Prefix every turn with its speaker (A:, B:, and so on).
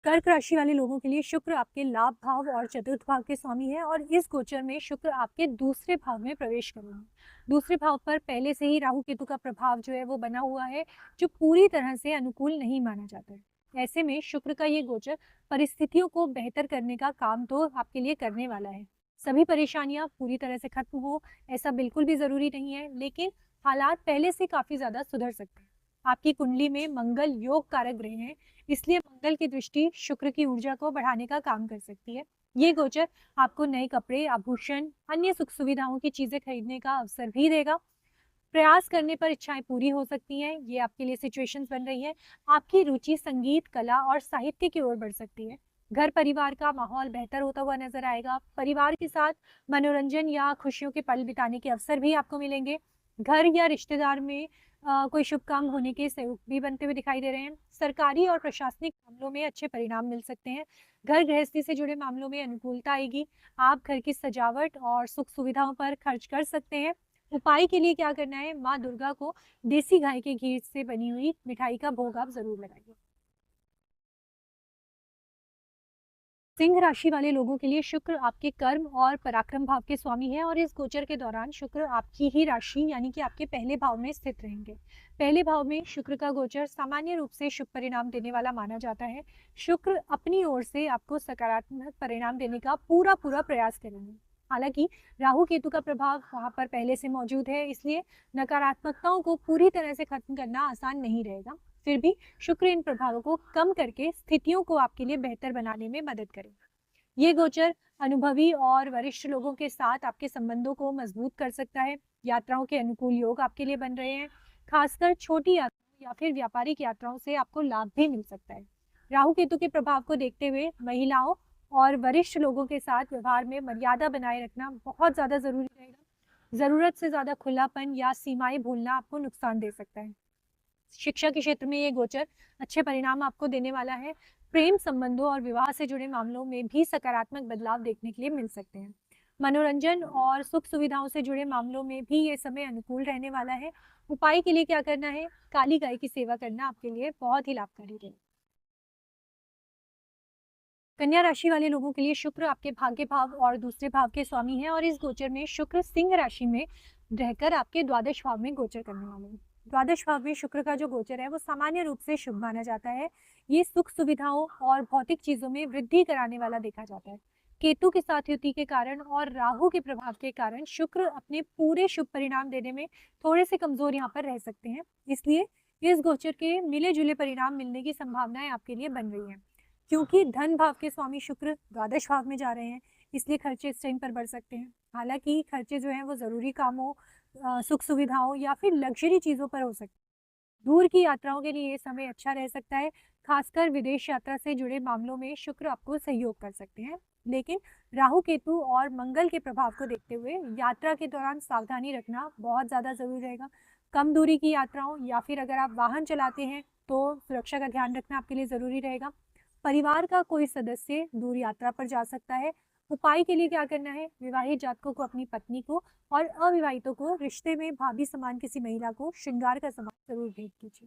A: कर्क राशि वाले लोगों के लिए शुक्र आपके लाभ भाव और चतुर्थ भाव के स्वामी है और इस गोचर में शुक्र आपके दूसरे भाव में प्रवेश करेंगे। दूसरे भाव पर पहले से ही राहु केतु का प्रभाव जो है वो बना हुआ है, जो पूरी तरह से अनुकूल नहीं माना जाता है। ऐसे में शुक्र का ये गोचर परिस्थितियों को बेहतर करने का काम तो आपके लिए करने वाला है। सभी परेशानियां पूरी तरह से खत्म हो ऐसा बिल्कुल भी जरूरी नहीं है, लेकिन हालात पहले से काफी ज्यादा सुधर सकते हैं। आपकी कुंडली में मंगल योग कारक ग्रह हैं, इसलिए मंगल की दृष्टि शुक्र की ऊर्जा को बढ़ाने का काम कर सकती है। ये गोचर आपको नए कपड़े, आभूषण, अन्य सुख सुविधाओं की चीजें खरीदने का अवसर भी देगा। प्रयास करने पर इच्छाएं पूरी हो सकती हैं, ये आपके लिए सिचुएशंस बन रही है। आपकी रुचि संगीत, कला और साहित्य की ओर बढ़ सकती है। घर परिवार का माहौल बेहतर होता हुआ नजर आएगा। परिवार के साथ मनोरंजन या खुशियों के पल बिताने के अवसर भी आपको मिलेंगे। घर या रिश्तेदार में कोई शुभ काम होने के सहयोग भी बनते हुए दिखाई दे रहे हैं। सरकारी और प्रशासनिक मामलों में अच्छे परिणाम मिल सकते हैं। घर गृहस्थी से जुड़े मामलों में अनुकूलता आएगी। आप घर की सजावट और सुख सुविधाओं पर खर्च कर सकते हैं। उपाय के लिए क्या करना है, माँ दुर्गा को देसी गाय के घी से बनी हुई मिठाई का भोग आप जरूर लगाइए। सिंह राशि वाले लोगों के लिए शुक्र आपके कर्म और पराक्रम भाव के स्वामी है और इस गोचर के दौरान शुक्र आपकी ही राशि यानी कि आपके पहले भाव में स्थित रहेंगे। पहले भाव में शुक्र का गोचर सामान्य रूप से शुभ परिणाम देने वाला माना जाता है। शुक्र अपनी ओर से आपको सकारात्मक परिणाम देने का पूरा पूरा प्रयास करेंगे। हालांकि राहु केतु का प्रभाव वहां पर पहले से मौजूद है, इसलिए नकारात्मकताओं को पूरी तरह से खत्म करना आसान नहीं रहेगा। फिर भी शुक्र इन प्रभावों को कम करके स्थितियों को आपके लिए बेहतर बनाने में मदद करेगा। ये गोचर अनुभवी और वरिष्ठ लोगों के साथ आपके संबंधों को मजबूत कर सकता है। यात्राओं के अनुकूल योग आपके लिए बन रहे हैं। खासकर छोटी यात्राओं या फिर व्यापारिक यात्राओं से आपको लाभ भी मिल सकता है। राहु केतु के प्रभाव को देखते हुए महिलाओं और वरिष्ठ लोगों के साथ व्यवहार में मर्यादा बनाए रखना बहुत ज्यादा जरूरी रहेगा। जरूरत से ज्यादा खुलापन या सीमाएं भूलना आपको नुकसान दे सकता है। शिक्षा के क्षेत्र में ये गोचर अच्छे परिणाम आपको देने वाला है। प्रेम संबंधों और विवाह से जुड़े मामलों में भी सकारात्मक बदलाव देखने के लिए मिल सकते हैं। मनोरंजन और सुख सुविधाओं से जुड़े मामलों में भी ये समय अनुकूल रहने वाला है। उपाय के लिए क्या करना है, काली गाय की सेवा करना आपके लिए बहुत ही लाभकारी रहेगा। कन्या राशि वाले लोगों के लिए शुक्र आपके भाग्य भाव और दूसरे भाव के स्वामी है और इस गोचर में शुक्र सिंह राशि में रहकर आपके द्वादश भाव में गोचर करने वाले हैं। द्वादश भाव में शुक्र का जो गोचर है वो सामान्य रूप से शुभ माना जाता है। ये सुख सुविधाओं और भौतिक चीजों में वृद्धि कराने वाला देखा जाता है। केतु के साथ युति के कारण और राहु के प्रभाव के कारण शुक्र अपने पूरे शुभ परिणाम देने में थोड़े से कमजोर यहाँ पर रह सकते हैं। इसलिए इस गोचर के मिले जुले परिणाम मिलने की संभावनाएं आपके लिए बन रही है। क्योंकि धन भाव के स्वामी शुक्र द्वादश भाव में जा रहे हैं, इसलिए खर्चे इस टाइम पर बढ़ सकते हैं। हालांकि खर्चे जो हैं वो जरूरी कामों, सुख सुविधाओं या फिर लग्जरी चीजों पर हो सकते हैं। दूर की यात्राओं के लिए ये समय अच्छा रह सकता है। खासकर विदेश यात्रा से जुड़े मामलों में शुक्र आपको सहयोग कर सकते हैं। लेकिन राहु केतु और मंगल के प्रभाव को देखते हुए यात्रा के दौरान सावधानी रखना बहुत ज्यादा जरूरी रहेगा। कम दूरी की यात्राओं या फिर अगर आप वाहन चलाते हैं तो सुरक्षा का ध्यान रखना आपके लिए जरूरी रहेगा। परिवार का कोई सदस्य दूर यात्रा पर जा सकता है। उपाय के लिए क्या करना है, विवाहित जातकों को अपनी पत्नी को और अविवाहितों को रिश्ते में भाभी समान किसी महिला को श्रृंगार का सामान जरूर भेंट कीजिए।